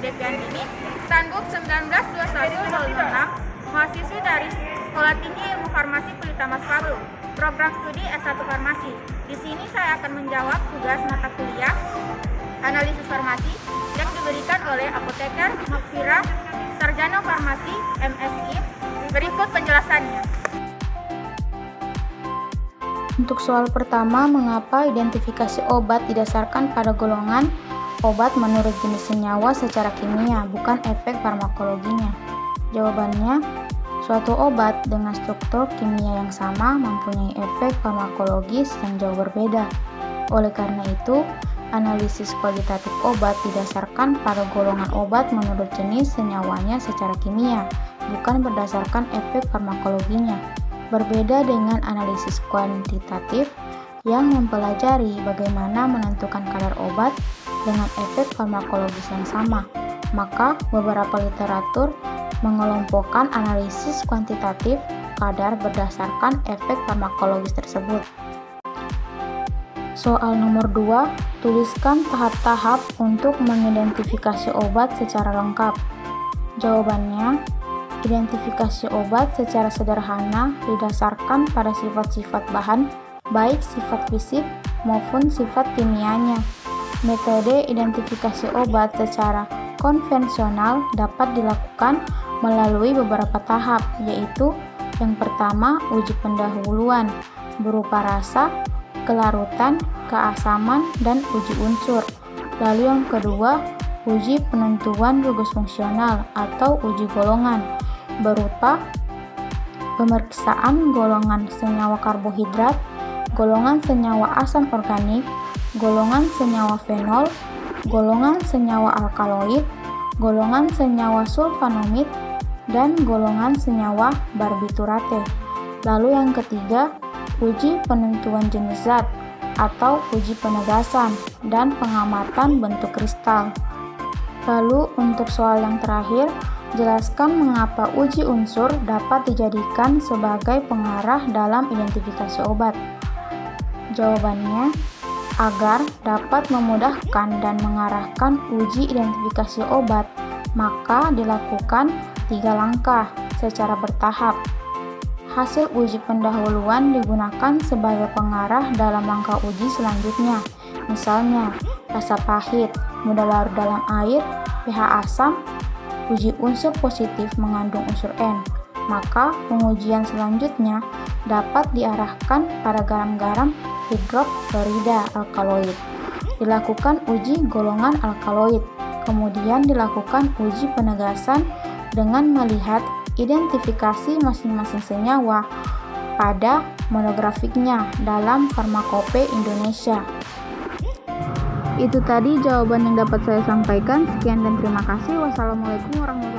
Deviandini, Stanbook 1921-06, mahasiswi dari Sekolah Tinggi Ilmu Farmasi Pelita Mas Pablo, program studi S1 Farmasi. Di sini saya akan menjawab tugas mata kuliah analisis farmasi yang diberikan oleh apoteker Makfira, Sarjana Farmasi MSI. Berikut penjelasannya. Untuk soal pertama, mengapa identifikasi obat didasarkan pada golongan obat menurut jenis senyawa secara kimia, bukan efek farmakologinya? Jawabannya, suatu obat dengan struktur kimia yang sama mempunyai efek farmakologis yang jauh berbeda. Oleh karena itu, analisis kualitatif obat didasarkan pada golongan obat menurut jenis senyawanya secara kimia, bukan berdasarkan efek farmakologinya. Berbeda dengan analisis kuantitatif yang mempelajari bagaimana menentukan kadar obat dengan efek farmakologis yang sama, maka beberapa literatur mengelompokkan analisis kuantitatif kadar berdasarkan efek farmakologis tersebut. Soal nomor 2, tuliskan tahap-tahap untuk mengidentifikasi obat secara lengkap. Jawabannya, identifikasi obat secara sederhana didasarkan pada sifat-sifat bahan, baik sifat fisik maupun sifat kimianya. Metode identifikasi obat secara konvensional dapat dilakukan melalui beberapa tahap, yaitu yang pertama, uji pendahuluan berupa rasa, kelarutan, keasaman, dan uji unsur. Lalu yang kedua, uji penentuan gugus fungsional atau uji golongan berupa pemeriksaan golongan senyawa karbohidrat, golongan senyawa asam organik, golongan senyawa fenol, golongan senyawa alkaloid, golongan senyawa sulfonamid, dan golongan senyawa barbiturate. Lalu yang ketiga, uji penentuan jenis zat atau uji penegasan dan pengamatan bentuk kristal. Lalu untuk soal yang terakhir, jelaskan mengapa uji unsur dapat dijadikan sebagai pengarah dalam identifikasi obat. Jawabannya, agar dapat memudahkan dan mengarahkan uji identifikasi obat, maka dilakukan 3 langkah secara bertahap. Hasil uji pendahuluan digunakan sebagai pengarah dalam langkah uji selanjutnya. Misalnya, rasa pahit, mudah larut dalam air, pH asam, uji unsur positif mengandung unsur N. Maka pengujian selanjutnya dapat diarahkan pada garam-garam hidroklorida alkaloid. Dilakukan uji golongan alkaloid. Kemudian dilakukan uji penegasan dengan melihat identifikasi masing-masing senyawa pada monografiknya dalam Farmakope Indonesia. Itu tadi jawaban yang dapat saya sampaikan. Sekian dan terima kasih. Wassalamualaikum warahmatullahi wabarakatuh.